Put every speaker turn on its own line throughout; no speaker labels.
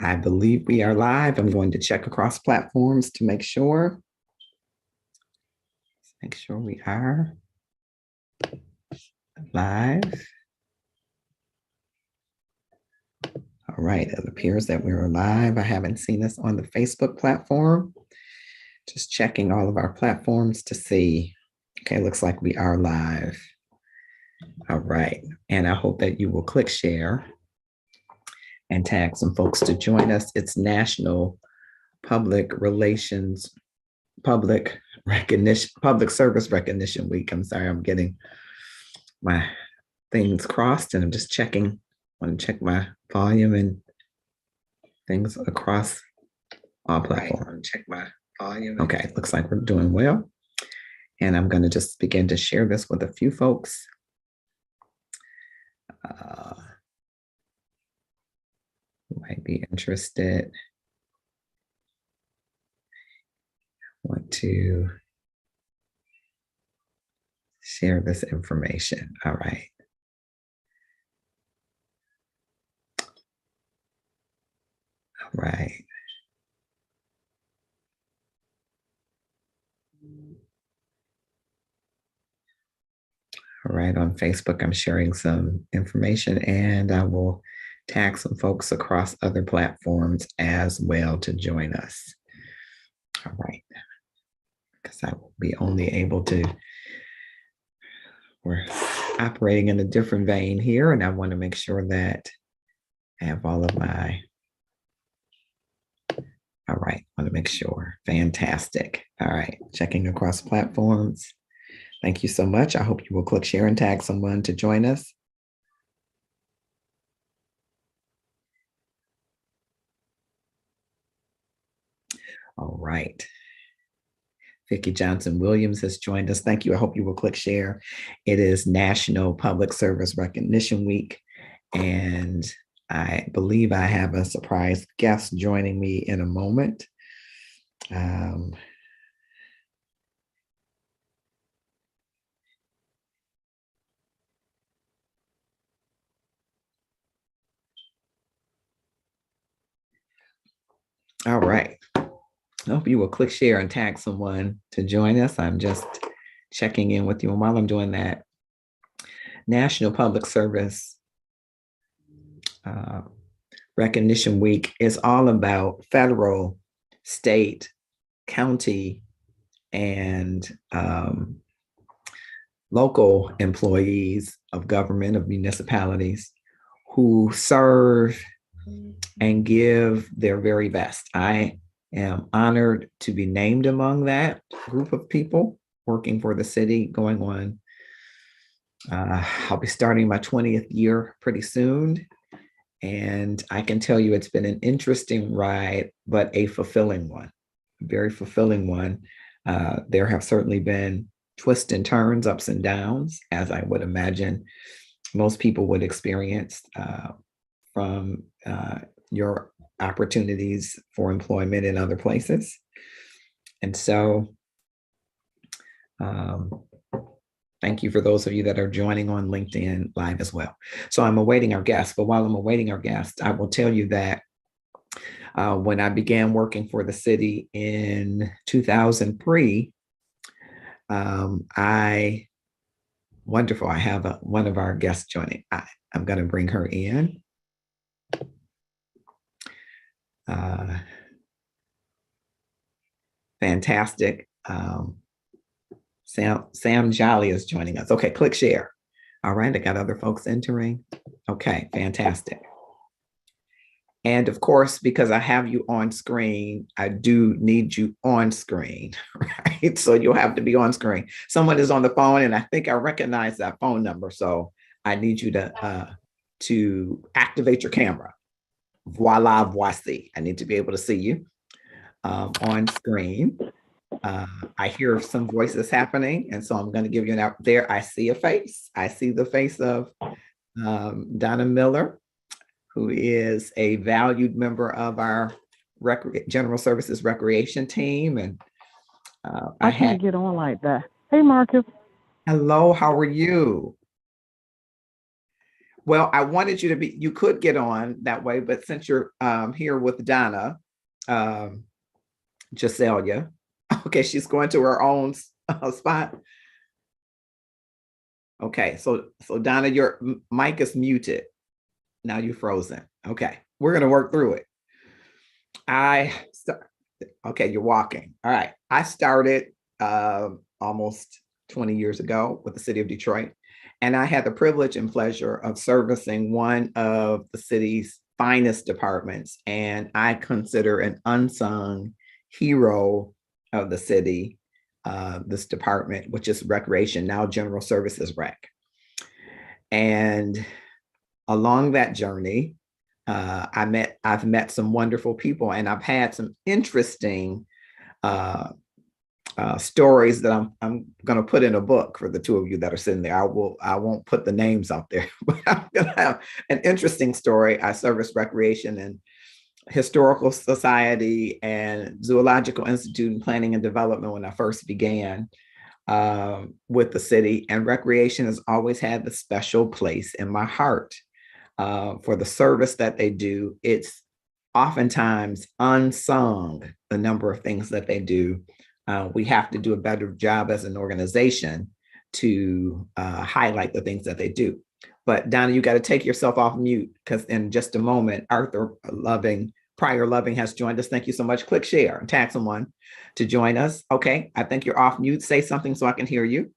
I believe we are live. I'm going to check across platforms to make sure. Let's make sure we are live. All right, it appears that we're live. I haven't seen this on the Facebook platform. Just checking all of our platforms to see. Okay, looks like we are live. All right, and I hope that you will click share and tag some folks to join us. It's National Public Relations, Public Recognition, Public Service Recognition Week. I'm sorry, I'm getting my things crossed and I'm just checking. I want to check my volume and things across all platforms. Check my volume. Okay, looks like we're doing well. And I'm going to just begin to share this with a few folks. Who might be interested. Want to share this information. All right. All right. All right, on Facebook, I'm sharing some information and I will tag some folks across other platforms as well to join us. All right, because I will be only able to, we're operating in a different vein here and I want to make sure that I have all of my, all right, I want to make sure, fantastic. All right, checking across platforms. Thank you so much. I hope you will click share and tag someone to join us. All right. Vicki Johnson Williams has joined us. Thank you. I hope you will click share. It is National Public Service Recognition Week, and I believe I have a surprise guest joining me in a moment. All right. I hope you will click share and tag someone to join us. I'm just checking in with you. And while I'm doing that, National Public Service Recognition Week is all about federal, state, county, and local employees of government, of municipalities who serve and give their very best. I am honored to be named among that group of people working for the city, going on. I'll be starting my 20th year pretty soon. And I can tell you it's been an interesting ride, but a fulfilling one, a very fulfilling one. There have certainly been twists and turns, ups and downs, as I would imagine most people would experience from your opportunities for employment in other places. And so thank you for those of you that are joining on LinkedIn Live as well. So I'm awaiting our guest, but while I'm awaiting our guest, I will tell you that when I began working for the city in 2003, wonderful, I have one of our guests joining. I'm going to bring her in. Fantastic. Sam Jolly is joining us. Okay, click share. All right, I got other folks entering. Okay, fantastic. And of course, because I have you on screen, I do need you on screen, right? So you'll have to be on screen. Someone is on the phone and I think I recognize that phone number. So I need you to activate your camera. Voila, voici. I need to be able to see you on screen. I hear some voices happening, and so I'm going to give you an out there. I see a face. I see the face of Donna Miller, who is a valued member of our General Services Recreation team. And
I can't get on like that. Hey, Marcus.
Hello, how are you? Well, I wanted you to be, you could get on that way, but since you're here with Donna, um, Giselia, okay, she's going to her own spot. Okay, so Donna, your mic is muted. Now you're frozen. Okay, we're gonna work through it. Okay, you're walking. All right. I started almost 20 years ago with the city of Detroit, and I had the privilege and pleasure of servicing one of the city's finest departments. And I consider an unsung hero of the city, this department, which is recreation, now general services rec. And along that journey, I've met some wonderful people, and I've had some interesting uh, stories that I'm going to put in a book for the two of you that are sitting there. I won't put the names out there, but I'm going to have an interesting story. I service recreation and historical society and zoological institute and planning and development when I first began with the city, and recreation has always had the special place in my heart for the service that they do. It's oftentimes unsung, the number of things that they do. We have to do a better job as an organization to highlight the things that they do. But Donna, you got to take yourself off mute because in just a moment, Arthur Prior Loving has joined us. Thank you so much. Click share and tag someone to join us. Okay, I think you're off mute. Say something so I can hear you.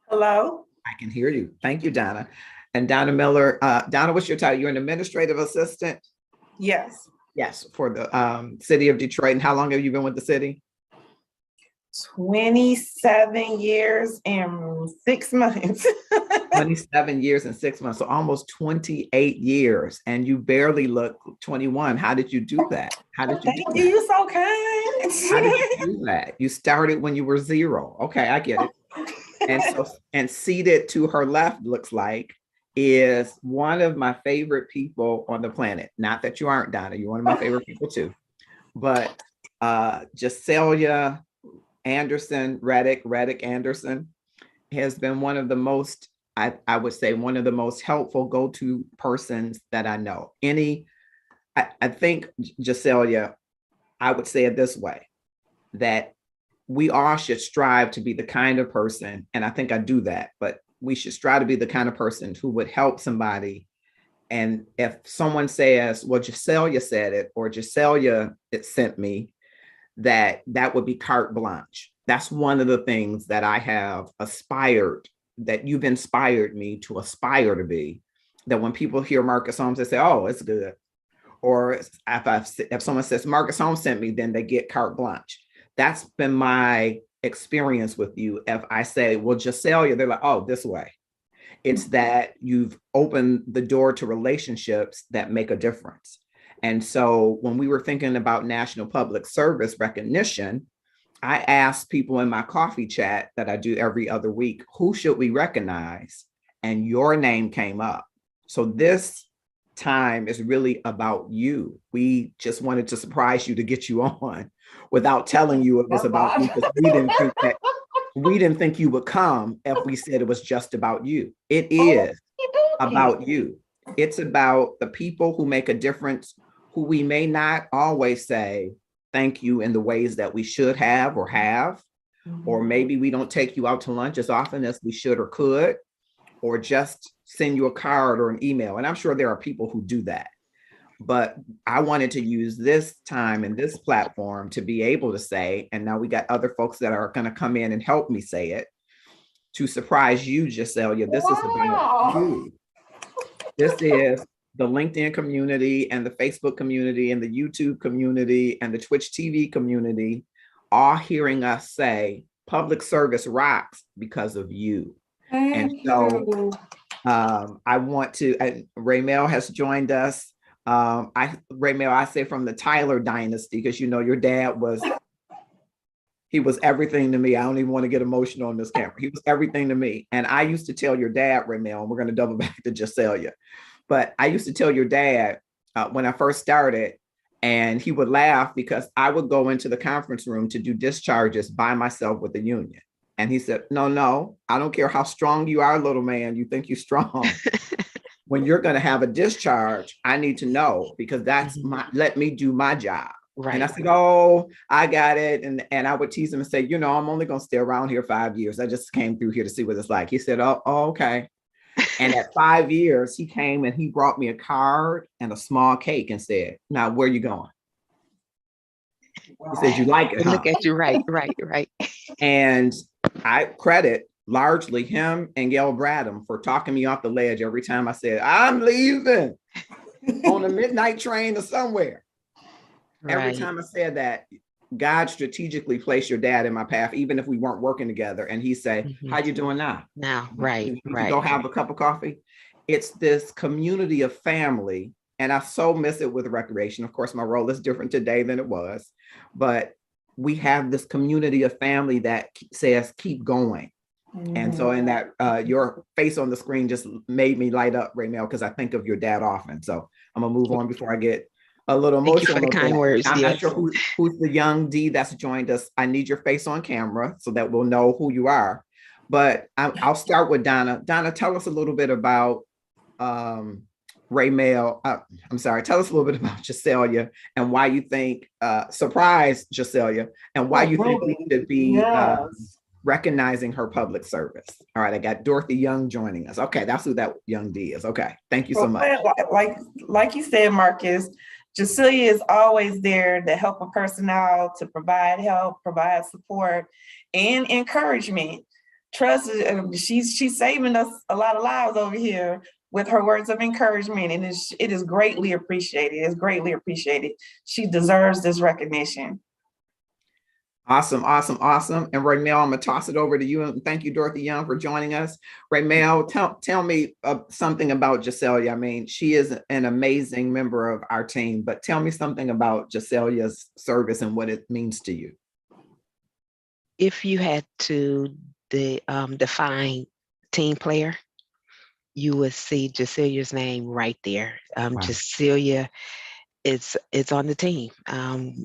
Hello?
I can hear you. Thank you, Donna. And Donna Miller, Donna, what's your title? You're an administrative assistant?
Yes.
Yes, for the city of Detroit. And how long have you been with the city?
27 years and 6 months.
27 years and 6 months, so almost 28 years, and you barely look 21. How did you do that? How did you do that?
You're so kind.
How did you do that? You started when you were 0. Okay, I get it. And so, and seated to her left looks like is one of my favorite people on the planet. Not that you aren't, Donna, you're one of my favorite people too. But Giselia Anderson, Reddick Anderson has been one of the most, I would say, one of the most helpful go-to persons that I know. I think, Giselia, I would say it this way, that we all should strive to be the kind of person, and I think I do that, but we should strive to be the kind of person who would help somebody. And if someone says, well, Giselia said it, or Giselia it sent me, that would be carte blanche. That's one of the things that I have aspired, that you've inspired me to aspire to be, that when people hear Marcus Holmes, they say, oh, it's good. Or if someone says Marcus Holmes sent me, then they get carte blanche. That's been my experience with you. If I say, well, Giselia, they're like, oh, this way. It's that you've opened the door to relationships that make a difference. And so when we were thinking about National Public Service recognition, I asked people in my coffee chat that I do every other week, who should we recognize? And your name came up. So this time is really about you. We just wanted to surprise you to get you on without telling you it was about you, because we didn't think you would come if we said it was just about you. It is about you. It's about the people who make a difference, who we may not always say thank you in the ways that we should have or have, or maybe we don't take you out to lunch as often as we should or could, or just send you a card or an email. And I'm sure there are people who do that. But I wanted to use this time and this platform to be able to say, and now we got other folks that are going to come in and help me say it, to surprise you, Giselia. This is about you. This is the LinkedIn community and the Facebook community and the YouTube community and the Twitch TV community, all hearing us say public service rocks because of you. And so I want to, Raymel has joined us. Raymel, I say from the Tyler dynasty, because you know your dad he was everything to me. I don't even want to get emotional on this camera. He was everything to me. And I used to tell your dad, Raymel, and we're going to double back to Giselia, but I used to tell your dad when I first started, and he would laugh because I would go into the conference room to do discharges by myself with the union. And he said, no, I don't care how strong you are, little man, you think you're strong. when you're going to have a discharge, I need to know because that's let me do my job.
Right.
And I said, oh, I got it. And I would tease him and say, you know, I'm only going to stay around here 5 years. I just came through here to see what it's like. He said, oh okay. And at 5 years, he came and he brought me a card and a small cake and said, now, where you going? He said, you like it, huh?
Look at you. Right.
And I credit largely him and Gail Bradham for talking me off the ledge every time I said, I'm leaving on a midnight train or somewhere. Right. Every time I said that, God strategically placed your dad in my path, even if we weren't working together. And he said, how you doing now?
Right.
Go have a cup of coffee. It's this community of family. And I so miss it with recreation. Of course, my role is different today than it was, but we have this community of family that says, keep going. And so in that, your face on the screen just made me light up right now because I think of your dad often. So I'm gonna move on before I get a little emotional.
Thank you for the kind words.
I'm not sure who's the young D that's joined us. I need your face on camera so that we'll know who you are. But I'll start with Donna. Donna, tell us a little bit about Raymel. Tell us a little bit about Jacelia and why you think, surprise Jacelia, and why you think we should be recognizing her public service. All right, I got Dorothy Young joining us. Okay, that's who that young D is. Okay, thank you so much.
Like you said, Marcus, Jacelia is always there to help a person out, to provide help, provide support, and encouragement. Trust, she's saving us a lot of lives over here with her words of encouragement, and it is greatly appreciated. It's greatly appreciated. She deserves this recognition.
Awesome. And Raymel, I'm gonna toss it over to you. And thank you, Dorothy Young, for joining us. Raymel, tell me something about Jacelia. I mean, she is an amazing member of our team, but tell me something about Jacelia's service and what it means to you.
If you had to define team player, you would see Jacelia's name right there. Wow. Jacelia, it's on the team.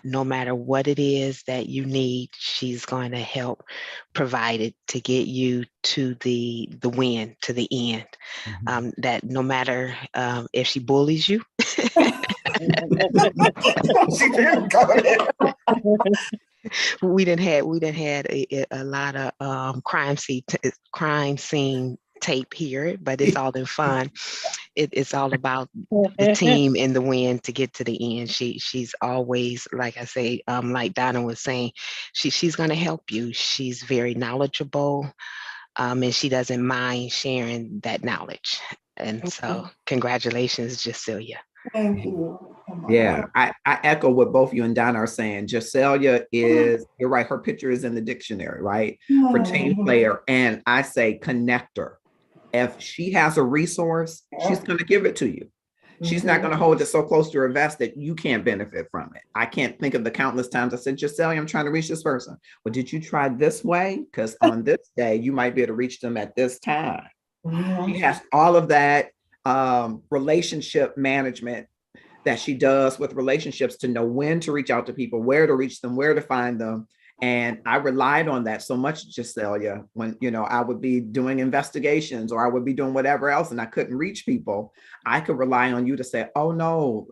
No matter what it is that you need, she's going to help provide it to get you to the win, to the end. That no matter if she bullies you. We done had a lot of crime scene tape here, but it's all in fun. It's all about the team and the win to get to the end. She's always, like I say, like Donna was saying, she's going to help you. She's very knowledgeable, and she doesn't mind sharing that knowledge. And so, congratulations, Jacelia.
Thank you.
Yeah, I echo what both you and Donna are saying. Jacelia is, you're right, her picture is in the dictionary, right? For team player. And I say connector. If she has a resource, she's going to give it to you. She's not going to hold it so close to her vest that you can't benefit from it. I can't think of the countless times I said, Jacelia, I'm trying to reach this person. Well, did you try this way? Because on this day, you might be able to reach them at this time. She has all of that relationship management that she does with relationships to know when to reach out to people, where to reach them, where to find them. And I relied on that so much, Jacelia, when, I would be doing investigations or I would be doing whatever else and I couldn't reach people. I could rely on you to say, oh no,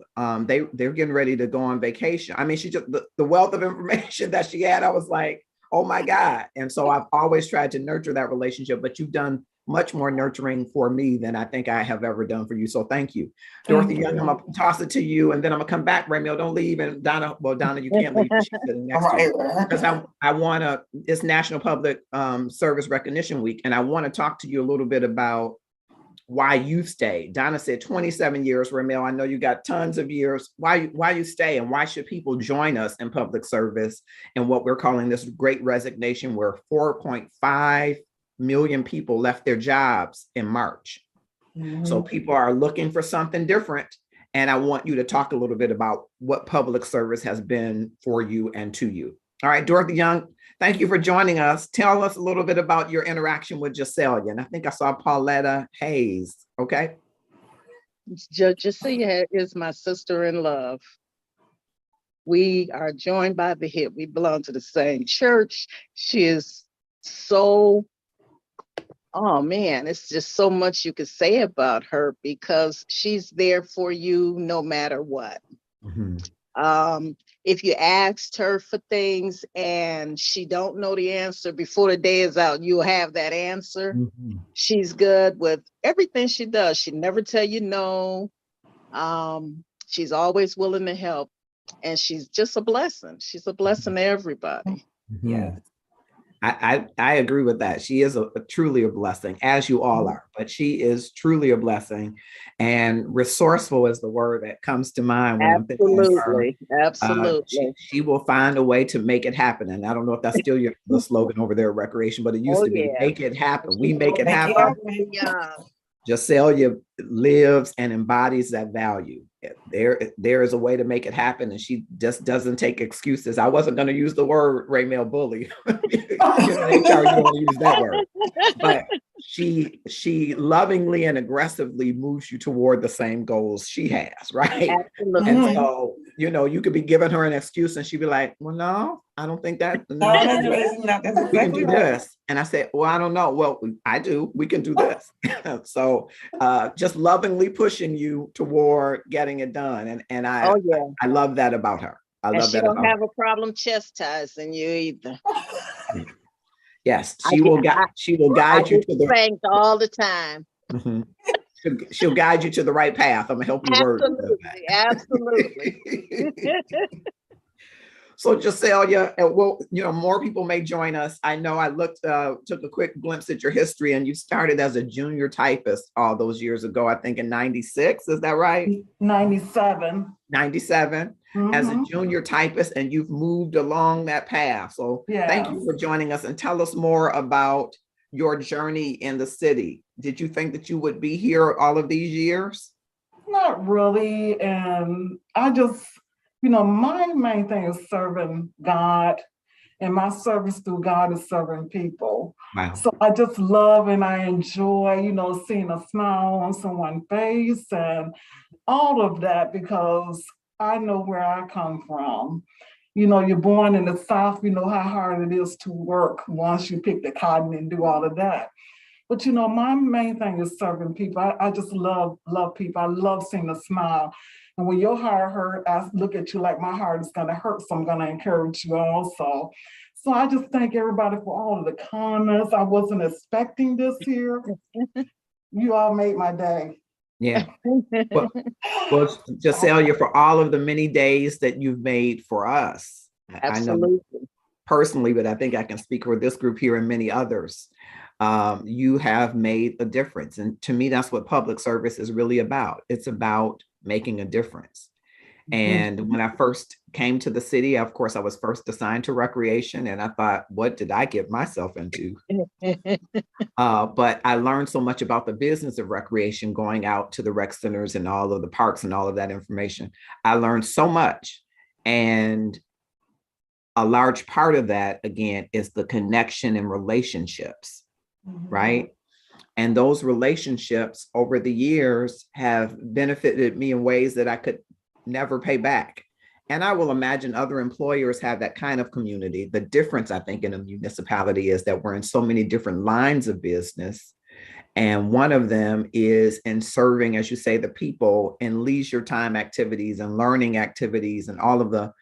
they're getting ready to go on vacation. I mean, she just, the wealth of information that she had, I was like, oh my God. And so I've always tried to nurture that relationship, but you've done much more nurturing for me than I think I have ever done for you. So thank you. Dorothy Young, I'm gonna toss it to you and then I'm gonna come back. Raymel, don't leave. And Donna, you can't leave. She's sitting next to you. Because I wanna, it's National Public Service Recognition Week. And I wanna talk to you a little bit about why you stayed. Donna said 27 years, Raymel, I know you got tons of years. Why you stay and why should people join us in public service and what we're calling this great resignation where 4.5 million people left their jobs in March. So people are looking for something different. And I want you to talk a little bit about what public service has been for you and to you. All right, Dorothy Young, thank you for joining us. Tell us a little bit about your interaction with Jacelia. And I think I saw Pauletta Hayes, okay?
Jacelia is my sister in love. We are joined by the hip. We belong to the same church. She is so Oh man, it's just so much you could say about her because she's there for you no matter what.
Mhm.
If you asked her for things and she don't know the answer before the day is out, you'll have that answer.
Mhm.
She's good with everything she does. She never tell you no. She's always willing to help, and she's just a blessing. She's a blessing to everybody.
Yeah.
Mhm. I agree with that. She is truly a blessing, as you all are, but she is truly a blessing. And resourceful is the word that comes to mind when I'm thinking of her.
Absolutely, absolutely.
She will find a way to make it happen. And I don't know if that's still the slogan over there at Recreation, but it used
Oh
to be
yeah,
make it happen. We
she's
make it
going
Make it
happen.
above
happen.
and beyond.
Jacelia lives and embodies that value. There is a way to make it happen, and she just doesn't take excuses. I wasn't going to use the word Raymel bully. HR, you don't want to use that word, but she lovingly and aggressively moves you toward the same goals she has, right?
Absolutely.
And so, you could be giving her an excuse and she'd be like, well, no, I don't think that.
No,
No,
that's
we can
exactly
do
right.
this. And I said, well, I don't know. Well, I do. We can do this. So just lovingly pushing you toward getting it done. And
Oh yeah.
I love that about her. I
And
love
she
that
don't
about
have
her.
a problem chastising you either.
Yes,
I
she will
I
guide you
get
to the
spanked all the time.
Mhm. She'll guide you to the right path. I'm gonna help you word
Absolutely, absolutely.
that. So Jacelia, well, more people may join us. I know I took a quick glimpse at your history, and you started as a junior typist all those years ago, I think in 96, is that right?
97.
97, as a junior typist, and you've moved along that path. So thank you for joining us, and tell us more about your journey in the city. Did you think that you would be here all of these years?
Not really. And I just, my main thing is serving God, and my service through God is serving people.
Wow.
So I just love and I enjoy, seeing a smile on someone's face and all of that, because I know where I come from. You're born in the South, you know how hard it is to work once you pick the cotton and do all of that. But my main thing is serving people. I just love people. I love seeing a smile. And when your heart hurt, I look at you like my heart is gonna hurt. So I'm gonna encourage you also. So I just thank everybody for all of the comments. I wasn't expecting this here. You all made my day.
Yeah. Well, Jacelia, for all of the many days that you've made for us, I know personally, but I think I can speak for this group here and many others. You have made a difference. And to me, that's what public service is really about. It's about making a difference. And when I first came to the city, of course, I was first assigned to recreation, and I thought, what did I get myself into? But I learned so much about the business of recreation, going out to the rec centers and all of the parks and all of that information. I learned so much. And a large part of that, again, is the connection and relationships, right? And those relationships over the years have benefited me in ways that I could never pay back. And I will imagine other employers have that kind of community. The difference, I think, in a municipality is that we're in so many different lines of business. And one of them is in serving, as you say, the people in leisure time activities and learning activities and all of the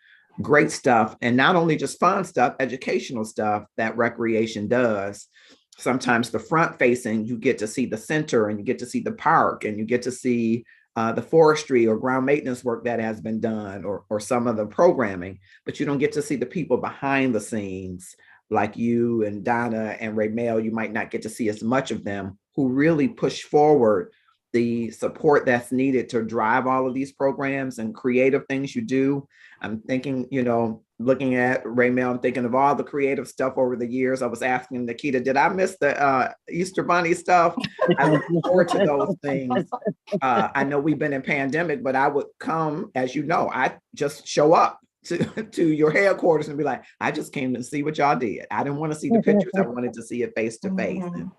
great stuff. And not only just fun stuff, educational stuff that recreation does. Sometimes the front facing, you get to see the center and you get to see the park and you get to see the forestry or ground maintenance work that has been done, or some of the programming, but you don't get to see the people behind the scenes like you and Donna and Raymel. You might not get to see as much of them, who really push forward the support that's needed to drive all of these programs and creative things you do. I'm thinking, looking at Raymel, I'm thinking of all the creative stuff over the years. I was asking Nikita, did I miss the Easter Bunny stuff? I look forward to those things. I know we've been in pandemic, but I would come, as you know, I just show up to your headquarters and be like, I just came to see what y'all did. I didn't want to see the pictures. I wanted to see it face to face. And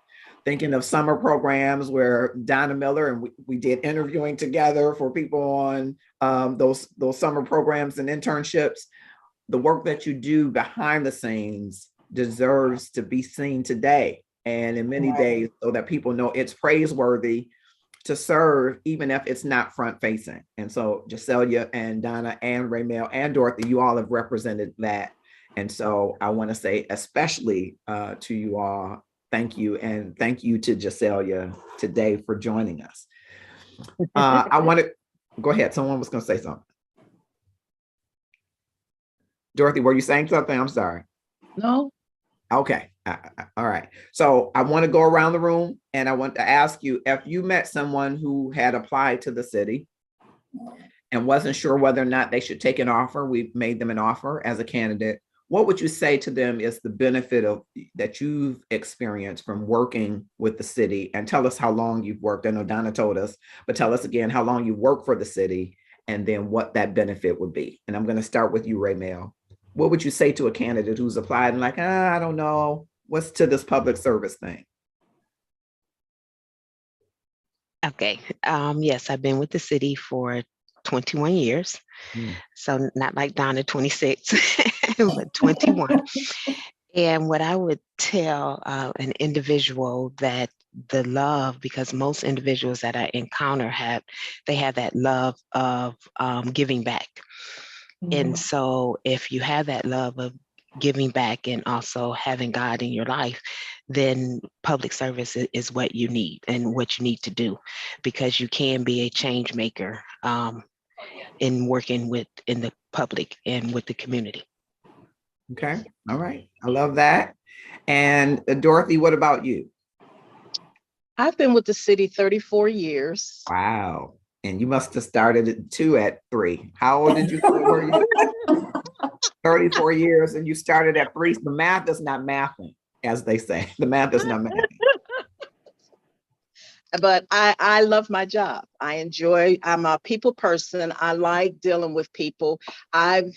thinking of summer programs where Donna Miller and we did interviewing together for people on those summer programs and internships. The work that you do behind the scenes deserves to be seen today and in many
Right.
days, so that people know it's praiseworthy to serve, even if it's not front facing. And so Jacelia and Donna and Raymel and Dorothy, you all have represented that. And so I want to say, especially to you all, thank you. And thank you to Jacelia today for joining us. I want to go ahead. Someone was going to say something. Dorothy, were you saying something? I'm sorry.
No.
Okay. All right. So I want to go around the room and I want to ask you, if you met someone who had applied to the city and wasn't sure whether or not they should take an offer, we made them an offer as a candidate, what would you say to them is the benefit of that you've experienced from working with the city? And tell us how long you've worked. I know Donna told us, but tell us again how long you work for the city and then what that benefit would be. And I'm going to start with you, Raymel. What would you say to a candidate who's applied and like, I don't know, what's to this public service thing?
Okay. Yes, I've been with the city for 21 years. So not like Donna, 26, but 21. And what I would tell an individual that the love, because most individuals that I encounter have that love of giving back. And so if you have that love of giving back and also having God in your life, then public service is what you need and what you need to do, because you can be a change maker in working in the public and with the community.
Okay. All right. I love that. And Dorothy, what about you?
I've been with the city 34 years.
Wow. And you must have started at 3. How old did you say were you? 34 years and you started at 3. The math is not mathing, as they say. The math is not mathing.
But I love my job. I'm a people person. I like dealing with people. I've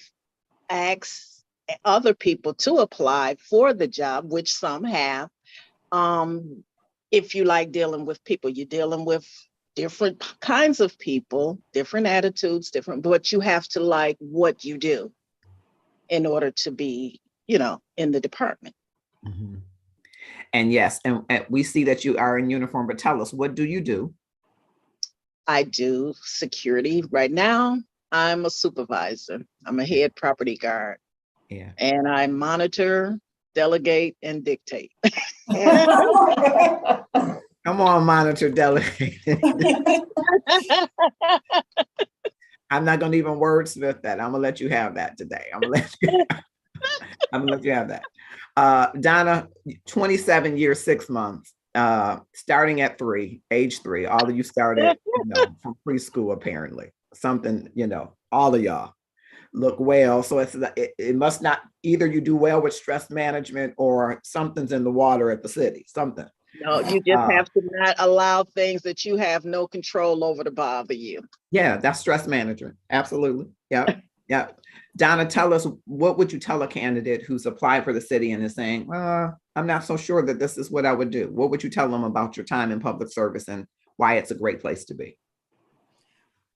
asked other people to apply for the job, which some have. If you like dealing with people, you're dealing with different kinds of people, different attitudes, but you have to like what you do in order to be, in the department.
Mm-hmm. And yes, and we see that you are in uniform, but tell us, what do you do?
I do security. Right now, I'm a supervisor. I'm a head property guard.
Yeah.
And I monitor, delegate, and dictate.
Come on, monitor, delegate. I'm not going to even wordsmith that. I'm going to let you have that today. I'm going to let you have that. Donna, 27 years, 6 months, starting at 3, age 3. All of you started from preschool, apparently. Something, all of y'all look well. So it must not, either you do well with stress management or something's in the water at the city, something.
No, you just have to not allow things that you have no control over to bother you.
Yeah, that's stress management. Absolutely. Yeah. Yeah. Donna, tell us, what would you tell a candidate who's applied for the city and is saying, I'm not so sure that this is what I would do? What would you tell them about your time in public service and why it's a great place to be?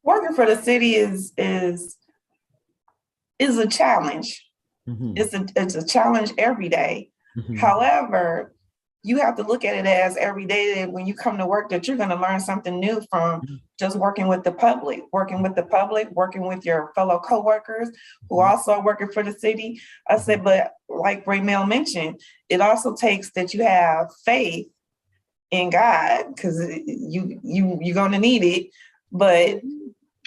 Working for the city is a challenge. Mm-hmm. It's a challenge every day. Mm-hmm. However, you have to look at it as every day that when you come to work that you're going to learn something new from just working with the public, working with your fellow coworkers who also are working for the city. I said, but like Raymel mentioned, it also takes that you have faith in God, because you're going to need it. But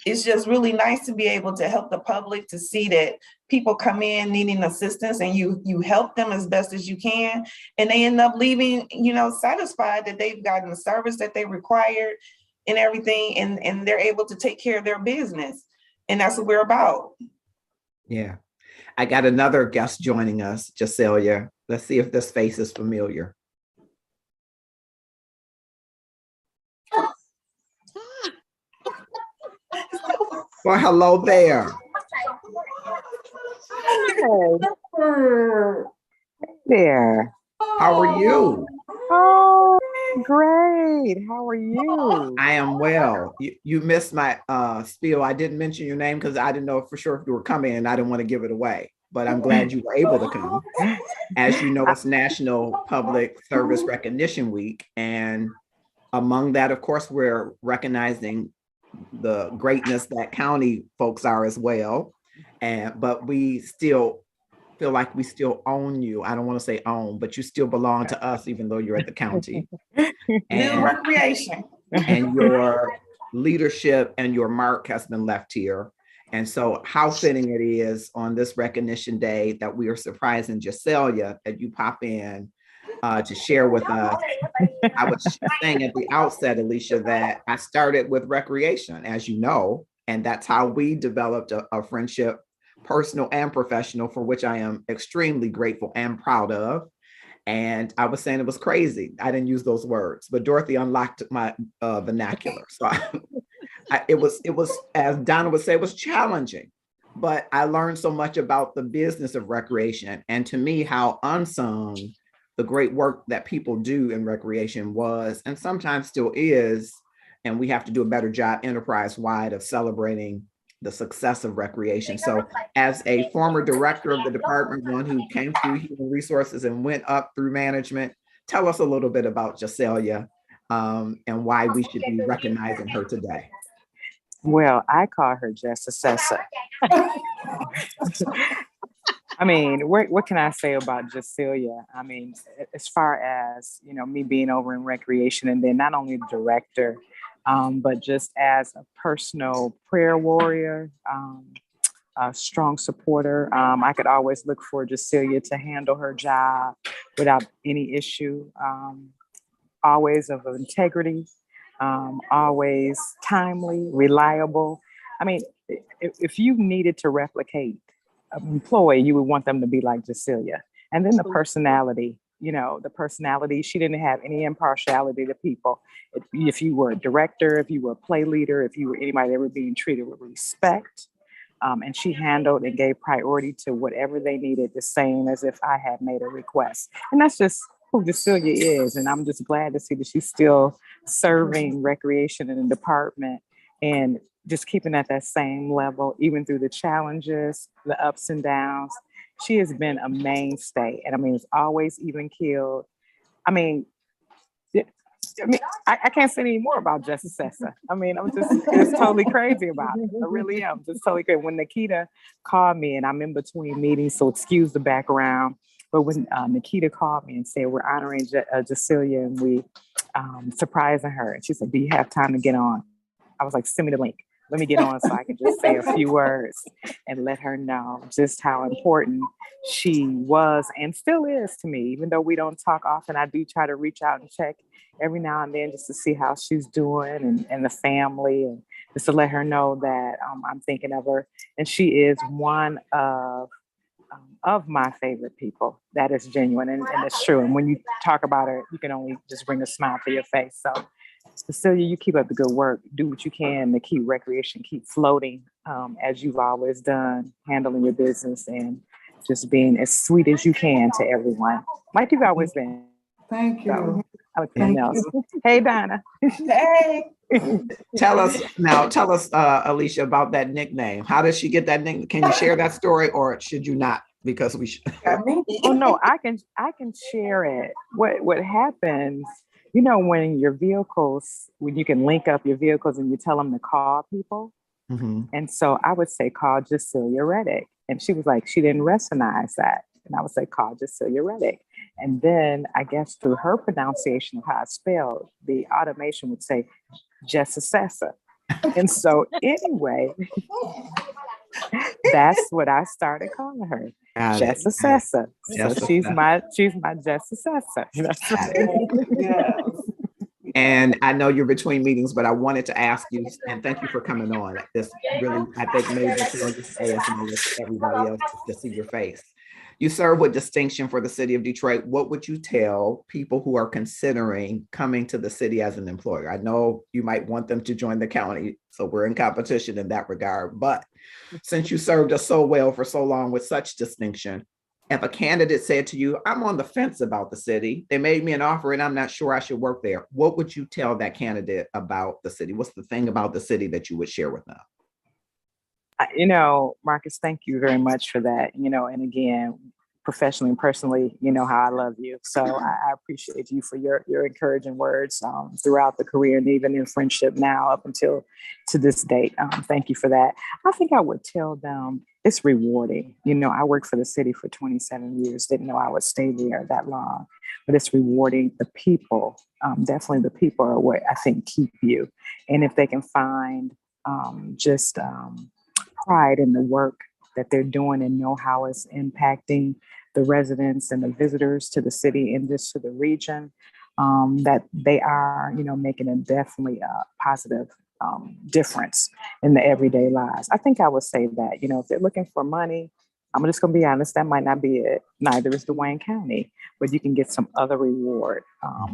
it's just really nice to be able to help the public, to see that people come in needing assistance and you help them as best as you can. And they end up leaving, satisfied that they've gotten the service that they required and everything. And they're able to take care of their business. And that's what we're about.
Yeah. I got another guest joining us, Jacelia. Let's see if this face is familiar. Well, hello there.
Hey there.
How are you?
Oh, great. How are you?
I am well. You missed my spiel. I didn't mention your name because I didn't know for sure if you were coming and I didn't want to give it away. but I'm glad you were able to come. As you know, it's National Public Service Recognition Week. And among that, of course, we're recognizing the greatness that county folks are as well. But we still feel like we still own you. I don't want to say own, but you still belong to us, even though you're at the county.
New recreation.
And your leadership and your mark has been left here. And so how fitting it is on this recognition day that we are surprising Jacelia that you pop in to share with us. I was saying at the outset, Alicia, that I started with recreation, as you know, and that's how we developed a friendship, personal and professional, for which I am extremely grateful and proud of. And I was saying it was crazy. I didn't use those words, but Dorothy unlocked my vernacular. So it was, as Donna would say, it was challenging, but I learned so much about the business of recreation. And to me, how unsung the great work that people do in recreation was, and sometimes still is. And we have to do a better job enterprise-wide of celebrating the success of recreation. So as a former director of the department, one who came through human resources and went up through management, tell us a little bit about Jacelia and why we should be recognizing her today.
Well, I call her just a Sessa. I mean, what can I say about Jacelia? I mean, as far as, you know, me being over in recreation and then not only the director, but just as a personal prayer warrior, a strong supporter. I could always look for Jacelia to handle her job without any issue, always of integrity, always timely, reliable. I mean, if you needed to replicate an employee, you would want them to be like Jacelia. And then the personality, you know, the personality, she didn't have any impartiality to people. If you were a director, if you were a play leader, if you were anybody, they were being treated with respect. And she handled and gave priority to whatever they needed, the same as if I had made a request. And that's just who Jacelia is. And I'm just glad to see that she's still serving recreation in the department and just keeping at that same level, even through the challenges, the ups and downs. She has been a mainstay. And I mean, it's always even keeled. I mean, I can't say any more about Justice Sessa. I mean, I'm just totally crazy about it. I really am just totally crazy. When Nikita called me, and I'm in between meetings, so excuse the background, but when Nikita called me and said, we're honoring Jacelia and we surprising her. And she said, do you have time to get on? I was like, send me the link. Let me get on so I can just say a few words and let her know just how important she was and still is to me. Even though we don't talk often, I do try to reach out and check every now and then just to see how she's doing and the family, and just to let her know that I'm thinking of her. And she is one of my favorite people. That is genuine and it's true. And when you talk about her, you can only just bring a smile to your face. So Cecilia, you keep up the good work. Do what you can to keep recreation, keep floating as you've always done, handling your business and just being as sweet as you can to everyone, like you've always been.
Thank you.
So, hey, Donna.
Hey.
Tell us, Alicia, about that nickname. How did she get that nickname? Can you share that story, or should you not? Because we should.
Oh no, I can share it. What happens? You know, when your vehicles, when you can link up your vehicles and you tell them to call people.
Mm-hmm.
And so I would say, call Jacelia Reddick. And she was like, she didn't recognize that. And I would say, call Jacelia Reddick. And then I guess through her pronunciation of how it's spelled, the automation would say, Jessicessa. And so anyway, that's what I started calling her. Jessicessa. So she's my Jessicessa.
Yeah.
And I know you're between meetings, but I wanted to ask you, and thank you for coming on. This really, I think, made me feel just as everybody else to see your face. You serve with distinction for the city of Detroit. What would you tell people who are considering coming to the city as an employer? I know you might want them to join the county, so we're in competition in that regard. But since you served us so well for so long with such distinction, if a candidate said to you, I'm on the fence about the city, they made me an offer and I'm not sure I should work there, what would you tell that candidate about the city? What's the thing about the city that you would share with them?
Marcus, thank you very much for that. And again, professionally and personally, you know how I love you. So I appreciate you for your encouraging words throughout the career and even in friendship now up until to this date. Thank you for that. I think I would tell them it's rewarding. I worked for the city for 27 years, didn't know I would stay there that long, but it's rewarding. The people, definitely the people are what I think keep you. And if they can find just pride in the work that they're doing and know how it's impacting the residents and the visitors to the city and just to the region, that they are, making a definitely positive difference in the everyday lives. I think I would say that, if they're looking for money, I'm just going to be honest, that might not be it. Neither is Wayne County, but you can get some other reward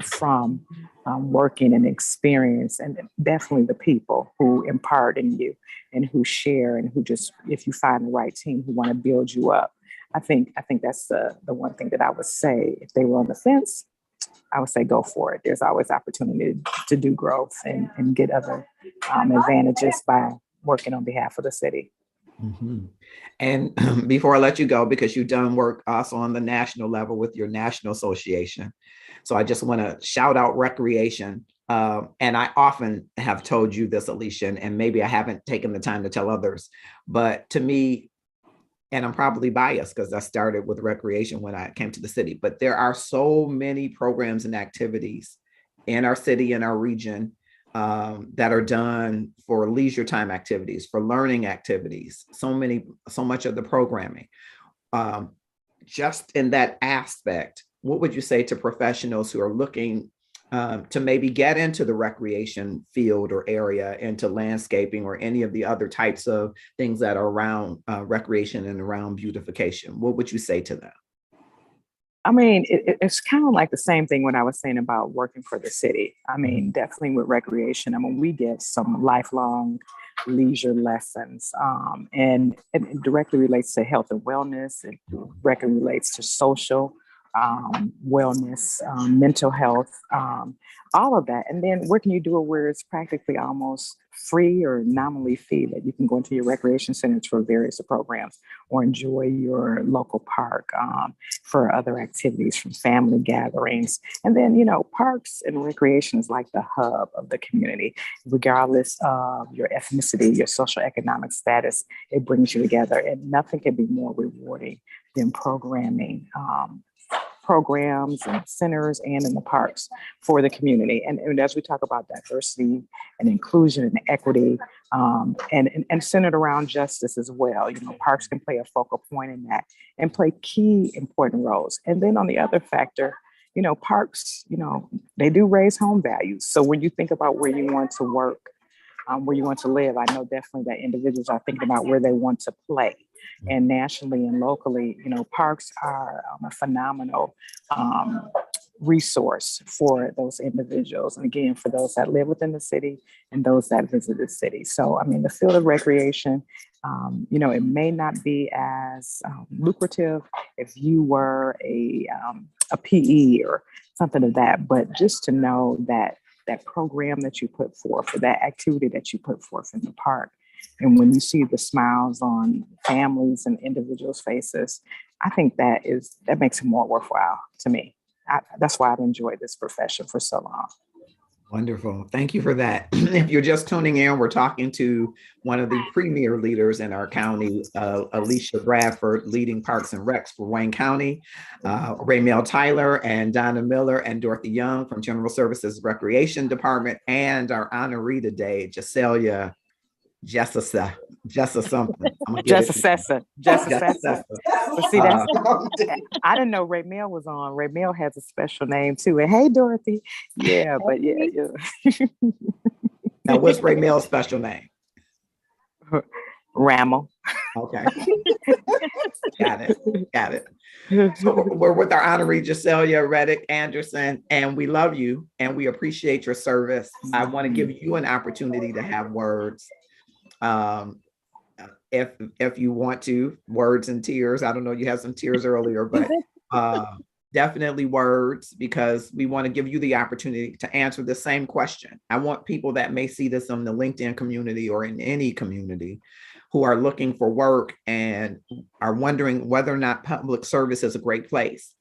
from working and experience, and definitely the people who impart in you and who share and who just, if you find the right team who want to build you up. I think that's the one thing that I would say. If they were on the fence, I would say go for it. There's always opportunity to do growth and get other advantages by working on behalf of the city.
Mm-hmm. And before I let you go, because you've done work also on the national level with your national association. So I just want to shout out recreation. And I often have told you this, Alicia, and maybe I haven't taken the time to tell others, but to me, and I'm probably biased because I started with recreation when I came to the city, but there are so many programs and activities in our city, in our region, that are done for leisure time activities, for learning activities, so much of the programming. Just in that aspect, what would you say to professionals who are looking to maybe get into the recreation field or area, into landscaping or any of the other types of things that are around recreation and around beautification? What would you say to them?
I mean, it's kind of like the same thing when I was saying about working for the city. I mean, definitely with recreation. I mean, we give some lifelong leisure lessons, and it directly relates to health and wellness. It directly relates to social wellness, mental health, all of that. And then what can you do it where it's practically almost free or nominally fee that you can go into your recreation centers for various programs or enjoy your local park for other activities from family gatherings. And then, parks and recreation is like the hub of the community, regardless of your ethnicity, your social economic status, it brings you together. And nothing can be more rewarding than programming programs and centers and in the parks for the community. And as we talk about diversity and inclusion and equity, and centered around justice as well, parks can play a focal point in that and play key important roles. And then on the other factor, parks, they do raise home values. So when you think about where you want to work, where you want to live, I know definitely that individuals are thinking about where they want to play. And nationally and locally, parks are a phenomenal resource for those individuals. And again, for those that live within the city and those that visit the city. So, I mean, the field of recreation, it may not be as lucrative if you were a PE or something of that, but just to know that program that you put forth, or that activity that you put forth in the park, and when you see the smiles on families and individuals' faces, I think that makes it more worthwhile to me. That's why I've enjoyed this profession for so long.
Wonderful. Thank you for that. If you're just tuning in, we're talking to one of the premier leaders in our county, Alicia Bradford, leading Parks and Recs for Wayne County, Raymel Tyler and Donna Miller and Dorothy Young from General Services Recreation Department, and our honoree today, Jessica something.
Jessica. But see, I didn't know Raymel was on. Raymel has a special name too. And hey, Dorothy. Yeah, but yeah.
Now, what's Raymel's special name?
Rammel.
Okay. Got it. So we're with our honoree, Jessica Reddick Anderson, and we love you and we appreciate your service. I want to give you an opportunity to have words. If you want to, words and tears. I don't know, you had some tears earlier, but definitely words, because we want to give you the opportunity to answer the same question. I want people that may see this on the LinkedIn community or in any community who are looking for work and are wondering whether or not public service is a great place.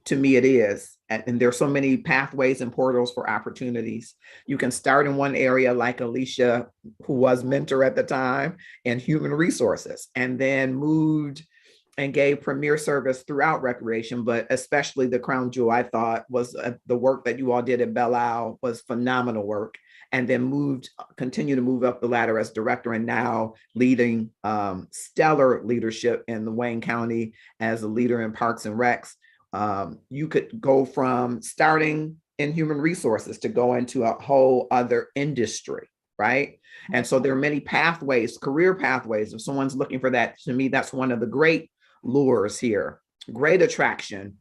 To me, it is. And there's so many pathways and portals for opportunities. You can start in one area like Alicia, who was mentor at the time in human resources, and then moved and gave premier service throughout recreation, but especially the crown jewel, I thought, was the work that you all did at Belle Isle was phenomenal work. And then continue to move up the ladder as director, and now leading stellar leadership in the Wayne County as a leader in Parks and Recs. You could go from starting in human resources to go into a whole other industry, right? And so there are many pathways, career pathways. If someone's looking for that, to me, that's one of the great lures here, great attraction,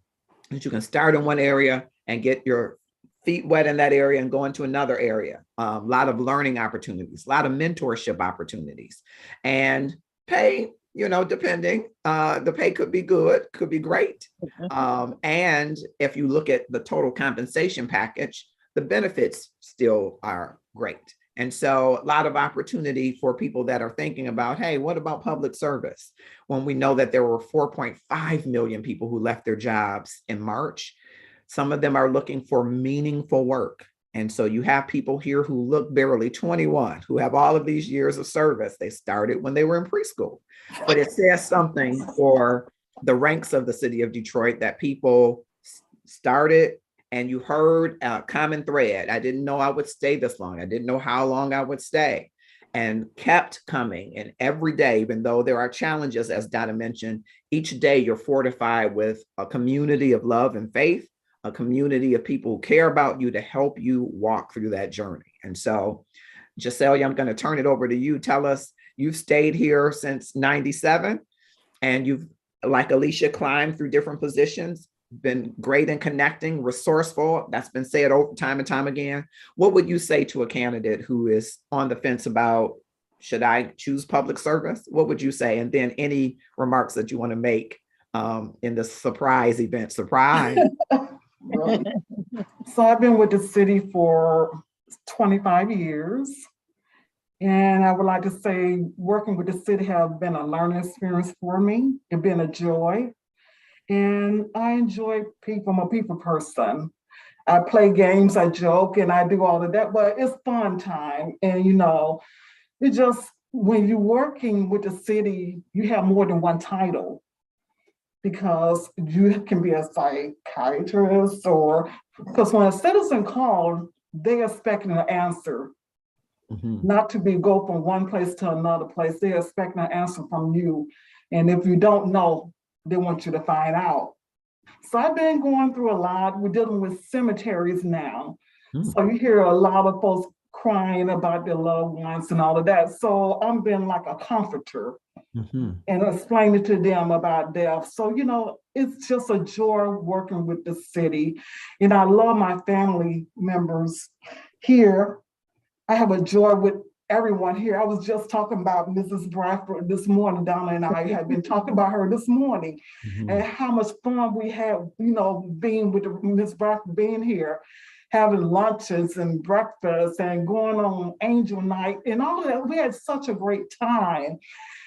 that you can start in one area and get your feet wet in that area and go into another area. A lot of learning opportunities, a lot of mentorship opportunities, and pay, depending, the pay could be good, could be great. And if you look at the total compensation package, the benefits still are great. And so a lot of opportunity for people that are thinking about, hey, what about public service? When we know that there were 4.5 million people who left their jobs in March, some of them are looking for meaningful work. And so you have people here who look barely 21, who have all of these years of service. They started when they were in preschool. But it says something for the ranks of the city of Detroit that people started, and you heard a common thread. I didn't know I would stay this long. I didn't know how long I would stay, and kept coming. And every day, even though there are challenges, as Donna mentioned, each day you're fortified with a community of love and faith, a community of people who care about you to help you walk through that journey. And so, Giselle, I'm going to turn it over to you. Tell us, you've stayed here since 97, and you've, like Alicia, climbed through different positions, been great in connecting, resourceful. That's been said over time and time again. What would you say to a candidate who is on the fence about, should I choose public service? What would you say? And then any remarks that you want to make in the surprise event. Surprise.
So I've been with the city for 25 years. And I would like to say working with the city has been a learning experience for me. It's been a joy. And I enjoy people. I'm a people person. I play games, I joke, and I do all of that, but it's fun time. And it just, when you're working with the city, you have more than one title, because you can be a psychiatrist, or because when a citizen calls, they're expecting an answer, not to go from one place to another place. They're expecting an answer from you. And if you don't know, they want you to find out. So I've been going through a lot. We're dealing with cemeteries now. So you hear a lot of folks crying about their loved ones and all of that. So I'm being like a comforter and explaining to them about death. So, it's just a joy working with the city. And I love my family members here. I have a joy with everyone here. I was just talking about Mrs. Bradford this morning. Donna and I had been talking about her this morning, and how much fun we had, being with Miss Bradford, being here, having lunches and breakfast and going on angel night and all of that. We had such a great time.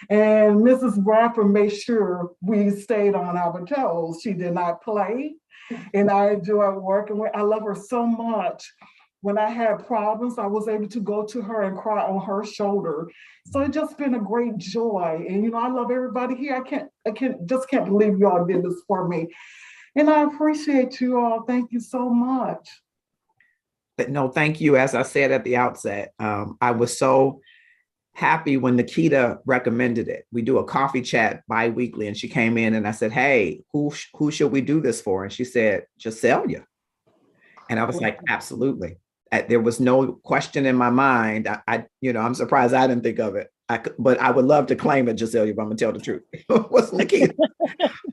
And Mrs. Bradford made sure we stayed on our toes. She did not play. And I enjoyed working with her. I love her so much. When I had problems, I was able to go to her and cry on her shoulder. So it's just been a great joy. And I love everybody here. I can't believe y'all did this for me. And I appreciate you all. Thank you so much.
But no, thank you. As I said at the outset, I was so happy when Nikita recommended it. We do a coffee chat bi-weekly, and she came in and I said, hey, who should we do this for? And she said, Giselle. And I was like, absolutely. There was no question in my mind. I'm surprised I didn't think of it. But I would love to claim it, Giselle, if I'm gonna tell the truth. It was Nikita.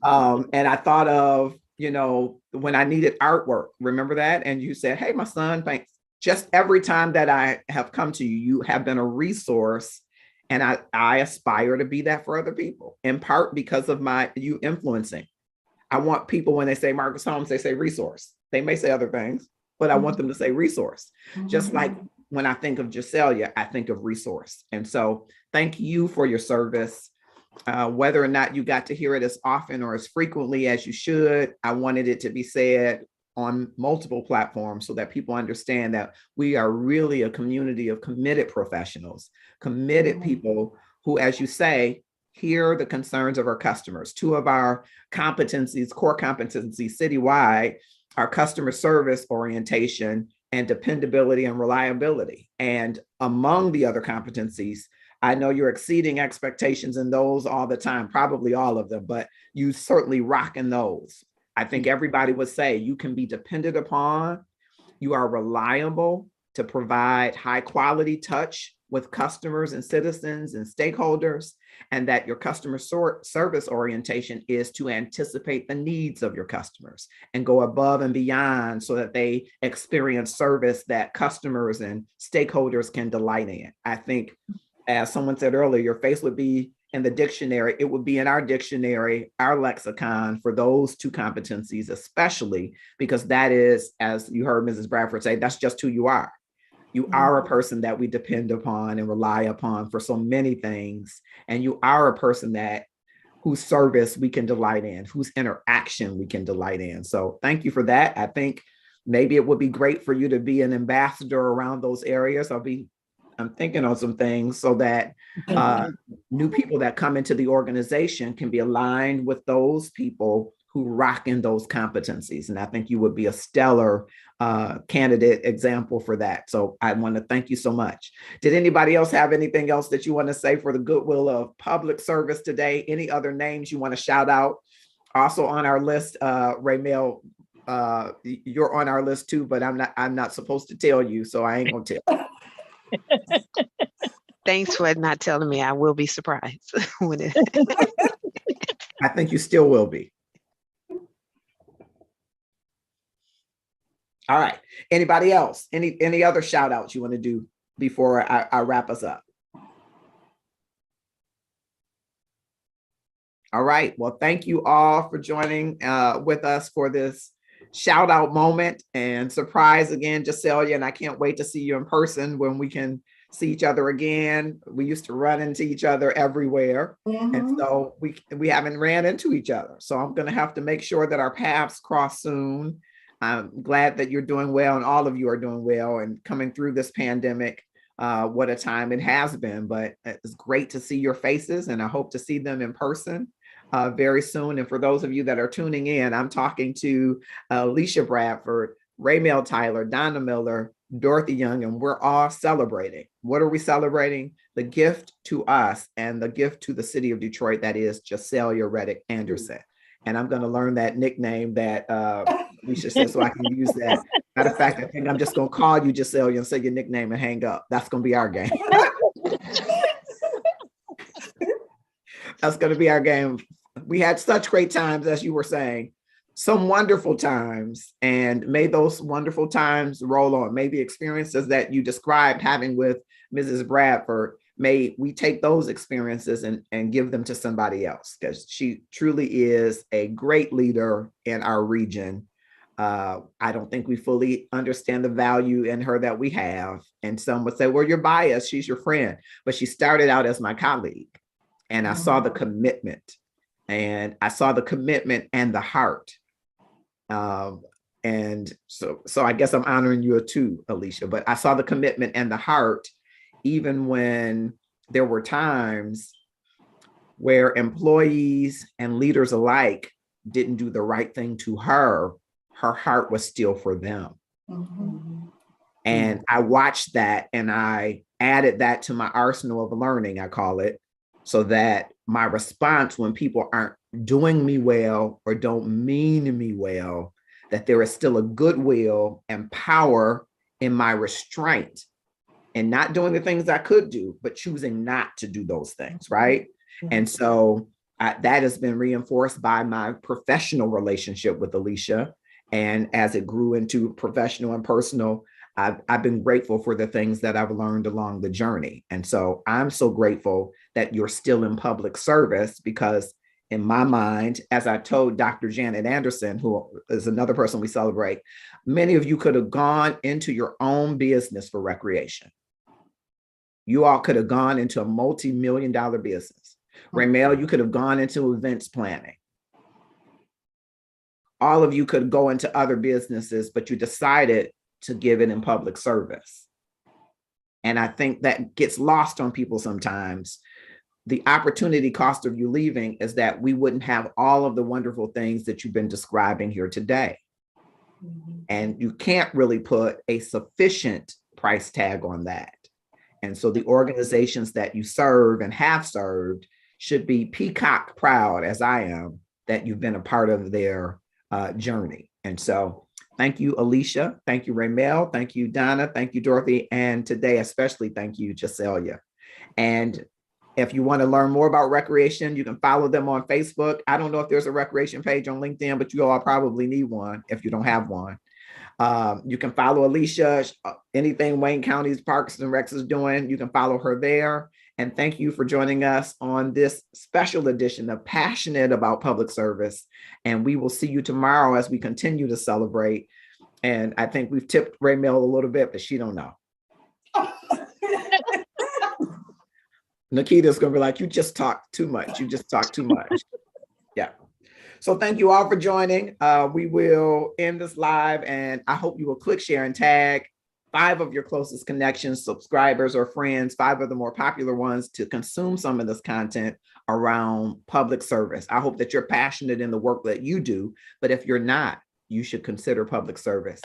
And I thought of, when I needed artwork, remember that? And you said, hey, my son, thanks. Just every time that I have come to you, you have been a resource. And I aspire to be that for other people, in part because of you influencing. I want people, when they say Marcus Holmes, they say resource. They may say other things, but I want them to say resource. Just like when I think of Giselia, I think of resource. And so thank you for your service. Whether or not you got to hear it as often or as frequently as you should, I wanted it to be said on multiple platforms so that people understand that we are really a community of committed professionals, committed people who, as you say, hear the concerns of our customers. Two of our competencies, core competencies citywide, are customer service orientation and dependability and reliability. And among the other competencies, I know you're exceeding expectations in those all the time, probably all of them, but you certainly rock in those. I think everybody would say you can be depended upon, you are reliable to provide high quality touch with customers and citizens and stakeholders, and that your customer service orientation is to anticipate the needs of your customers and go above and beyond so that they experience service that customers and stakeholders can delight in. I think, as someone said earlier, your face would be in the dictionary. It would be in our dictionary, our lexicon for those two competencies, especially because that is, as you heard Mrs. Bradford say, that's just who you are. You are a person that we depend upon and rely upon for so many things. And you are a person that whose service we can delight in, whose interaction we can delight in. So thank you for that. I think maybe it would be great for you to be an ambassador around those areas. I'm thinking on some things so that new people that come into the organization can be aligned with those people who rock in those competencies. And I think you would be a stellar candidate example for that. So I want to thank you so much. Did anybody else have anything else that you want to say for the goodwill of public service today? Any other names you want to shout out? Also on our list, Raymel, you're on our list too, but I'm not supposed to tell you, so I ain't gonna tell.
Thanks for not telling me. I will be surprised when it.
I think you still will be. All right. Anybody else? Any other shout outs you want to do before I wrap us up? All right. Well, thank you all for joining with us for this shout out moment and surprise again, Giselia, and I can't wait to see you in person when we can see each other again. We used to run into each other everywhere. And so we haven't ran into each other. So I'm going to have to make sure that our paths cross soon. I'm glad that you're doing well and all of you are doing well and coming through this pandemic. What a time it has been, but it's great to see your faces and I hope to see them in person very soon. And for those of you that are tuning in, I'm talking to Alicia Bradford, Raymel Tyler, Donna Miller, Dorothy Young, and we're all celebrating. What are we celebrating? The gift to us and the gift to the city of Detroit, that is Giselia Reddick Anderson. And I'm going to learn that nickname that Alicia said so I can use that. Matter of fact, I think I'm just going to call you Giselia and say your nickname and hang up. That's going to be our game. That's going to be our game. We had such great times, as you were saying, some wonderful times, and may those wonderful times roll on. May the experiences that you described having with Mrs. Bradford, may we take those experiences and give them to somebody else, because she truly is a great leader in our region. I don't think we fully understand the value in her that we have. And some would say, well, you're biased, she's your friend. But she started out as my colleague. And I saw the commitment. And I saw the commitment and the heart. And so I guess I'm honoring you too, Alicia, but I saw the commitment and the heart, even when there were times where employees and leaders alike didn't do the right thing to her. Her heart was still for them. And I watched that and I added that to my arsenal of learning, I call it, so that my response when people aren't doing me well or don't mean me well, that there is still a goodwill and power in my restraint and not doing the things I could do, but choosing not to do those things, right? And so that has been reinforced by my professional relationship with Alicia. And as it grew into professional and personal, I've been grateful for the things that I've learned along the journey. And so I'm so grateful that you're still in public service, because in my mind, as I told Dr. Janet Anderson, who is another person we celebrate, many of you could have gone into your own business for recreation. You all could have gone into a multi-million-dollar business. Raymel, you could have gone into events planning. All of you could go into other businesses, but you decided to give it in public service. And I think that gets lost on people sometimes. The opportunity cost of you leaving is that we wouldn't have all of the wonderful things that you've been describing here today. And you can't really put a sufficient price tag on that. And so the organizations that you serve and have served should be peacock proud, as I am, that you've been a part of their journey. And so thank you, Alicia. Thank you, Raymel. Thank you, Donna. Thank you, Dorothy. And today, especially, thank you, Jacelia. And if you want to learn more about recreation, you can follow them on Facebook. I don't know if there's a recreation page on LinkedIn, but you all probably need one if you don't have one. You can follow Alicia, anything Wayne County's Parks and Recs is doing, you can follow her there. And thank you for joining us on this special edition of Passionate About Public Service. And we will see you tomorrow as we continue to celebrate. And I think we've tipped Raymel a little bit, but she don't know. Nikita's gonna be like, you just talk too much. You just talk too much. Yeah. So thank you all for joining. We will end this live, and I hope you will click, share, and tag 5 of your closest connections, subscribers, or friends, 5 of the more popular ones, to consume some of this content around public service. I hope that you're passionate in the work that you do, but if you're not, you should consider public service.